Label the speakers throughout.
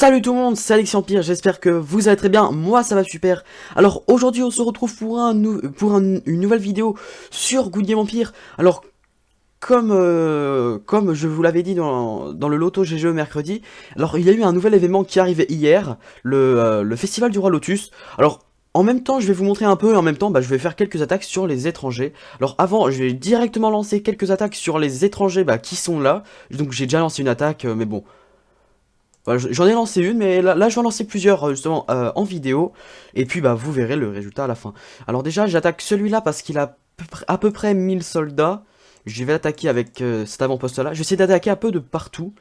Speaker 1: Salut tout le monde, c'est Alexis Empire, j'espère que vous allez très bien, moi ça va super. Alors aujourd'hui on se retrouve pour une nouvelle vidéo sur Good Game Empire. Alors comme je vous l'avais dit dans le loto GGE mercredi, alors il y a eu un nouvel événement qui arrivait hier, le festival du roi Lotus. Alors en même temps je vais vous montrer un peu et en même temps je vais faire quelques attaques sur les étrangers. Alors avant je vais directement lancer quelques attaques sur les étrangers qui sont là. Donc j'ai déjà lancé une attaque mais bon. Voilà, j'en ai lancé une, mais là je vais en lancer plusieurs justement en vidéo. Et puis vous verrez le résultat à la fin. Alors déjà j'attaque celui-là parce qu'il a à peu près 1000 soldats. Je vais attaquer avec cet avant-poste là. Je vais essayer d'attaquer un peu de partout.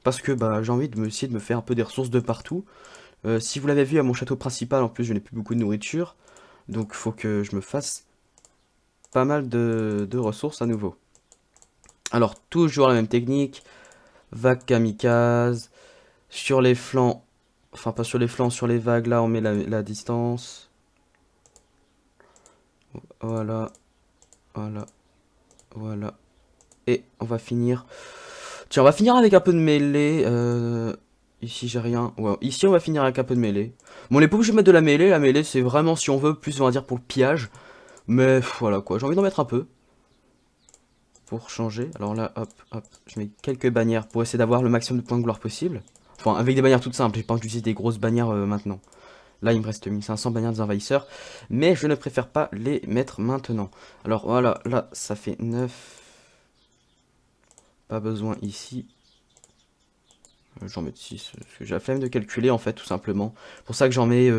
Speaker 1: Parce que j'ai envie de essayer de me faire un peu des ressources de partout. Si vous l'avez vu à mon château principal, en plus je n'ai plus beaucoup de nourriture. Donc faut que je me fasse pas mal de ressources à nouveau. Alors toujours la même technique. Vague kamikaze. Sur les flancs, enfin pas sur les flancs, sur les vagues, là on met la distance. Voilà, voilà, voilà. Et on va finir. Tiens, on va finir avec un peu de mêlée. Ici j'ai rien. Ouais, ici on va finir avec un peu de mêlée. Bon, on n'est pas obligé de mettre de la mêlée. La mêlée c'est vraiment si on veut, plus on va dire pour le pillage. Mais voilà quoi, j'ai envie d'en mettre un peu. Pour changer. Alors là, hop, hop, je mets quelques bannières pour essayer d'avoir le maximum de points de gloire possible. Enfin, avec des bannières toutes simples, j'ai pas utilisé des grosses bannières maintenant. Là, il me reste 1500 bannières des envahisseurs, mais je ne préfère pas les mettre maintenant. Alors voilà, là, ça fait 9. Pas besoin ici. J'en mets 6, parce que j'ai la flemme de calculer, en fait, tout simplement. Pour ça que j'en mets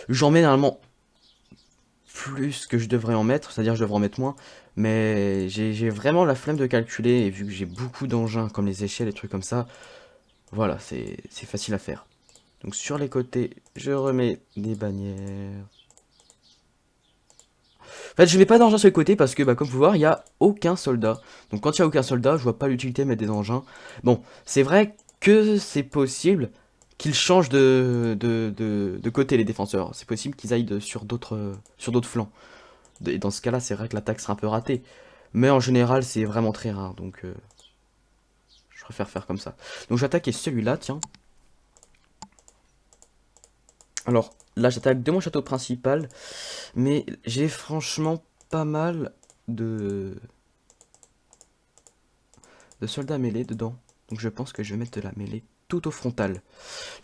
Speaker 1: normalement plus que je devrais en mettre, c'est-à-dire je devrais en mettre moins. Mais j'ai vraiment la flemme de calculer, et vu que j'ai beaucoup d'engins, comme les échelles et trucs comme ça, voilà, c'est facile à faire. Donc sur les côtés, je remets des bannières. En fait, je mets pas d'engins sur les côtés parce que, comme vous pouvez voir, il n'y a aucun soldat. Donc quand il n'y a aucun soldat, je vois pas l'utilité de mettre des engins. Bon, c'est vrai que c'est possible qu'ils changent de côté, les défenseurs. C'est possible qu'ils aillent sur d'autres flancs. Et dans ce cas-là, c'est vrai que l'attaque sera un peu ratée. Mais en général, c'est vraiment très rare. Donc je préfère faire comme ça. Donc j'attaque celui-là, tiens. Alors là, j'attaque de mon château principal. Mais j'ai franchement pas mal de soldats mêlés dedans. Donc je pense que je vais mettre de la mêlée tout au frontal.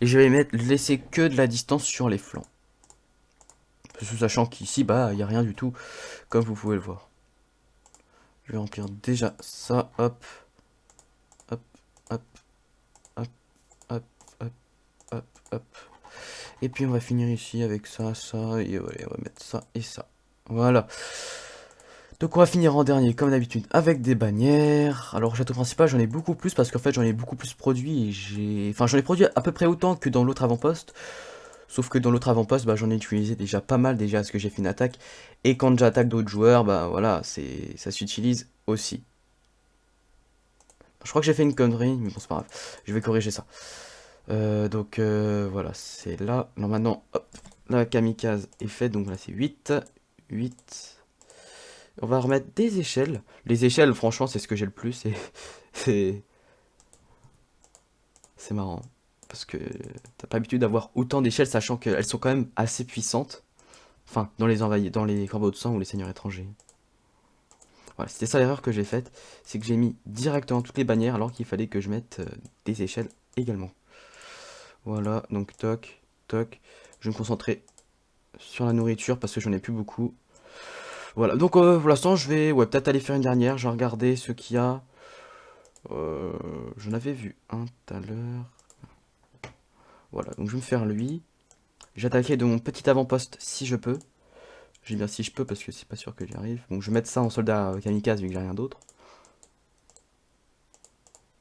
Speaker 1: Et je vais laisser que de la distance sur les flancs. Parce que sachant qu'ici, il n'y a rien du tout, comme vous pouvez le voir. Je vais remplir déjà ça, hop. Hop, hop, hop, hop, hop, hop, hop. Et puis on va finir ici avec ça, ça, et voilà, on va mettre ça et ça. Voilà. Donc on va finir en dernier comme d'habitude avec des bannières. Alors château principal j'en ai beaucoup plus parce qu'en fait j'en ai beaucoup plus produit. Enfin j'en ai produit à peu près autant que dans l'autre avant-poste. Sauf que dans l'autre avant-poste j'en ai utilisé déjà pas mal déjà parce que j'ai fait une attaque. Et quand j'attaque d'autres joueurs voilà ça s'utilise aussi. Je crois que j'ai fait une connerie mais bon c'est pas grave. Je vais corriger ça. Donc voilà c'est là. Alors maintenant hop la kamikaze est faite donc là c'est 8. 8. On va remettre des échelles. Les échelles, franchement, c'est ce que j'ai le plus. C'est marrant. Parce que t'as pas l'habitude d'avoir autant d'échelles, sachant qu'elles sont quand même assez puissantes. Enfin, dans les corbeaux de sang ou les seigneurs étrangers. Voilà, c'était ça l'erreur que j'ai faite. C'est que j'ai mis directement toutes les bannières alors qu'il fallait que je mette des échelles également. Voilà, donc toc, toc. Je vais me concentrer sur la nourriture parce que j'en ai plus beaucoup. Voilà, donc pour l'instant, je vais peut-être aller faire une dernière. Je vais regarder ce qu'il y a. J'en avais vu un tout à l'heure. Voilà, donc je vais me faire lui. J'attaquerai de mon petit avant-poste si je peux. Je dis bien si je peux parce que c'est pas sûr que j'y arrive. Donc je vais mettre ça en soldat kamikaze vu que j'ai rien d'autre.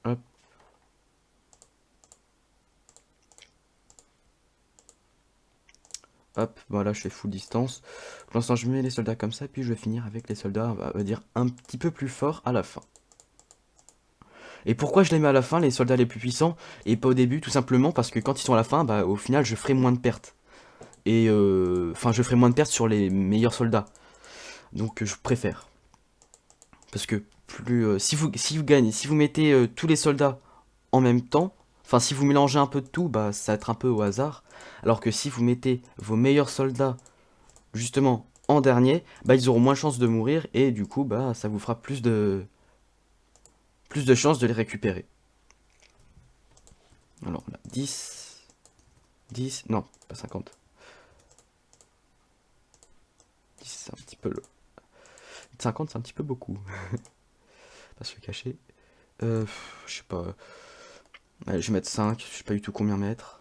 Speaker 1: Hop. Hop, voilà, je fais full distance. Pour l'instant, je mets les soldats comme ça, puis je vais finir avec les soldats, on va dire, un petit peu plus forts à la fin. Et pourquoi je les mets à la fin, les soldats les plus puissants, et pas au début? Tout simplement parce que quand ils sont à la fin, au final, je ferai moins de pertes. Et enfin, je ferai moins de pertes sur les meilleurs soldats. Donc je préfère. Parce que plus si vous gagnez, si vous mettez tous les soldats en même temps, Enfin, si vous mélangez un peu de tout, bah ça va être un peu au hasard. Alors que si vous mettez vos meilleurs soldats, justement, en dernier, bah ils auront moins de chances de mourir. Et du coup, bah ça vous fera plus de chances de les récupérer. Alors là, 10, non, pas 50. 10, c'est un petit peu... 50, c'est un petit peu beaucoup. Pas se le cacher. Je sais pas. Allez, je vais mettre 5, je sais pas du tout combien mettre.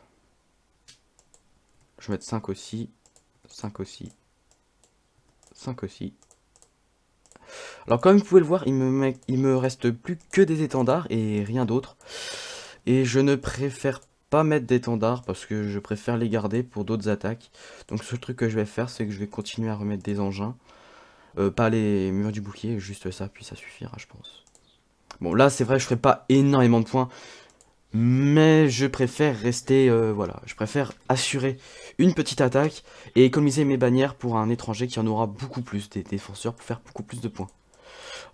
Speaker 1: Je vais mettre 5 aussi. 5 aussi. 5 aussi. Alors comme vous pouvez le voir, il me reste plus que des étendards et rien d'autre. Et je ne préfère pas mettre d'étendards parce que je préfère les garder pour d'autres attaques. Donc le seul truc que je vais faire, c'est que je vais continuer à remettre des engins. Pas les murs du bouclier, juste ça, puis ça suffira, je pense. Bon, là, c'est vrai, je ferai pas énormément de points. Mais je préfère rester, voilà, je préfère assurer une petite attaque et économiser mes bannières pour un étranger qui en aura beaucoup plus, des défenseurs pour faire beaucoup plus de points.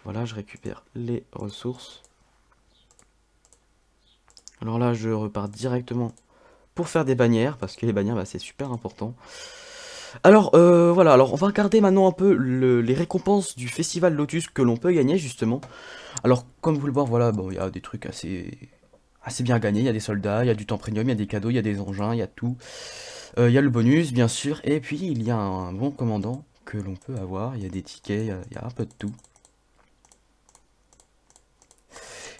Speaker 1: Voilà, je récupère les ressources. Alors là, je repars directement pour faire des bannières, parce que les bannières, bah, c'est super important. Alors, voilà, alors on va regarder maintenant un peu les récompenses du Festival Lotus que l'on peut gagner, justement. Alors, comme vous le voyez, voilà, bon, il y a des trucs assez bien gagnés. Il y a des soldats, il y a du temps premium, il y a des cadeaux, il y a des engins, il y a tout. Il y a le bonus, bien sûr, et puis il y a un bon commandant que l'on peut avoir. Il y a des tickets, il y a un peu de tout.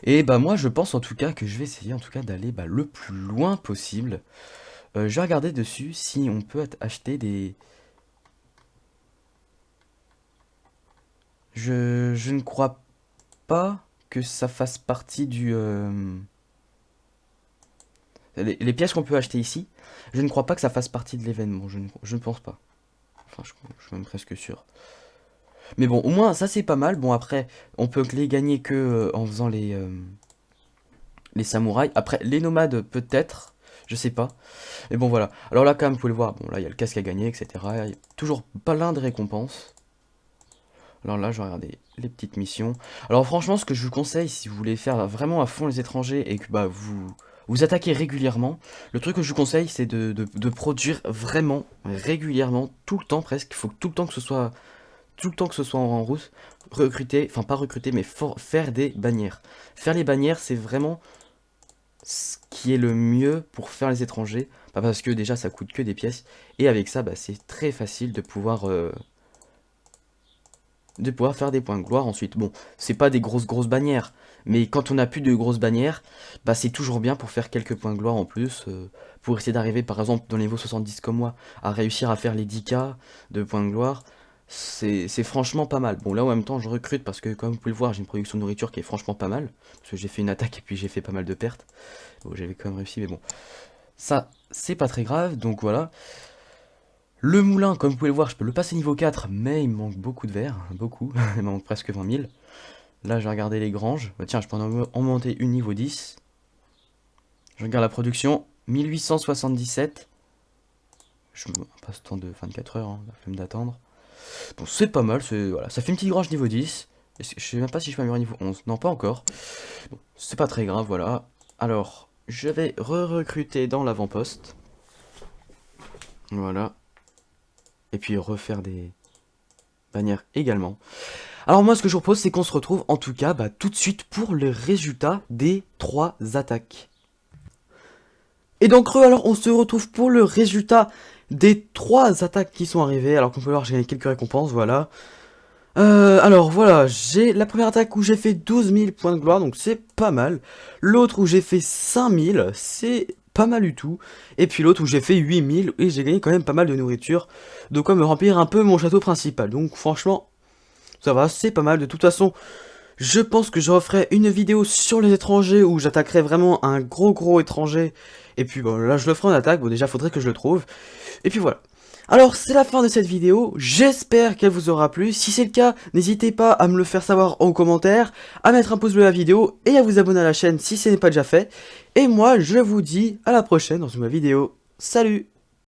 Speaker 1: Et bah moi, je pense en tout cas que je vais essayer en tout cas d'aller le plus loin possible. Je vais regarder dessus si on peut acheter des... Je ne crois pas que ça fasse partie du... Les pièces qu'on peut acheter ici, je ne crois pas que ça fasse partie de l'événement, je ne pense pas. Enfin, je suis même presque sûr. Mais bon, au moins, ça c'est pas mal. Bon, après, on peut les gagner que en faisant les samouraïs. Après, les nomades, peut-être, je sais pas. Mais bon, voilà. Alors là, quand même, vous pouvez le voir, bon, là, il y a le casque à gagner, etc. Il y a toujours plein de récompenses. Alors là, je vais regarder les petites missions. Alors franchement, ce que je vous conseille, si vous voulez faire vraiment à fond les étrangers et que bah vous attaquez régulièrement, le truc que je vous conseille, c'est de produire vraiment régulièrement, tout le temps presque. Il faut tout le temps que ce soit en route, recruter, enfin pas recruter, mais faire des bannières. Faire les bannières, c'est vraiment ce qui est le mieux pour faire les étrangers, bah, parce que déjà ça coûte que des pièces, et avec ça, bah, c'est très facile de pouvoir faire des points de gloire ensuite. Bon, c'est pas des grosses bannières, mais quand on a plus de grosses bannières, bah c'est toujours bien pour faire quelques points de gloire en plus, pour essayer d'arriver par exemple dans les niveau 70 comme moi, à réussir à faire les 10K de points de gloire, c'est franchement pas mal. Bon là en même temps je recrute parce que comme vous pouvez le voir j'ai une production de nourriture qui est franchement pas mal, parce que j'ai fait une attaque et puis j'ai fait pas mal de pertes. Bon j'avais quand même réussi mais bon, ça c'est pas très grave, donc voilà. Le moulin, comme vous pouvez le voir, je peux le passer niveau 4, mais il me manque beaucoup de verre, beaucoup, il me manque presque 20 000. Là, je vais regarder les granges. Bah, tiens, je peux en monter une niveau 10. Je regarde la production, 1877. Je me passe temps de 24 heures, hein, la flemme d'attendre. Bon, c'est pas mal, voilà. Ça fait une petite grange niveau 10. Je sais même pas si je peux améliorer niveau 11. Non, pas encore. Bon, c'est pas très grave, voilà. Alors, je vais re-recruter dans l'avant-poste. Voilà. Et puis refaire des bannières également. Alors moi ce que je vous propose c'est qu'on se retrouve en tout cas tout de suite pour le résultat des 3 attaques. Et donc alors on se retrouve pour le résultat des 3 attaques qui sont arrivées. Alors comme vous pouvez voir j'ai gagné quelques récompenses, voilà. Alors voilà, j'ai la première attaque où j'ai fait 12 000 points de gloire, donc c'est pas mal. L'autre où j'ai fait 5 000, c'est pas mal du tout. Et puis l'autre où j'ai fait 8 000 et j'ai gagné quand même pas mal de nourriture. De quoi me remplir un peu mon château principal. Donc franchement, ça va, c'est pas mal. De toute façon, je pense que je referai une vidéo sur les étrangers où j'attaquerai vraiment un gros étranger. Et puis bon, là je le ferai en attaque, bon déjà faudrait que je le trouve. Et puis voilà. Alors c'est la fin de cette vidéo, j'espère qu'elle vous aura plu. Si c'est le cas, n'hésitez pas à me le faire savoir en commentaire, à mettre un pouce bleu à la vidéo et à vous abonner à la chaîne si ce n'est pas déjà fait. Et moi je vous dis à la prochaine dans une nouvelle vidéo. Salut!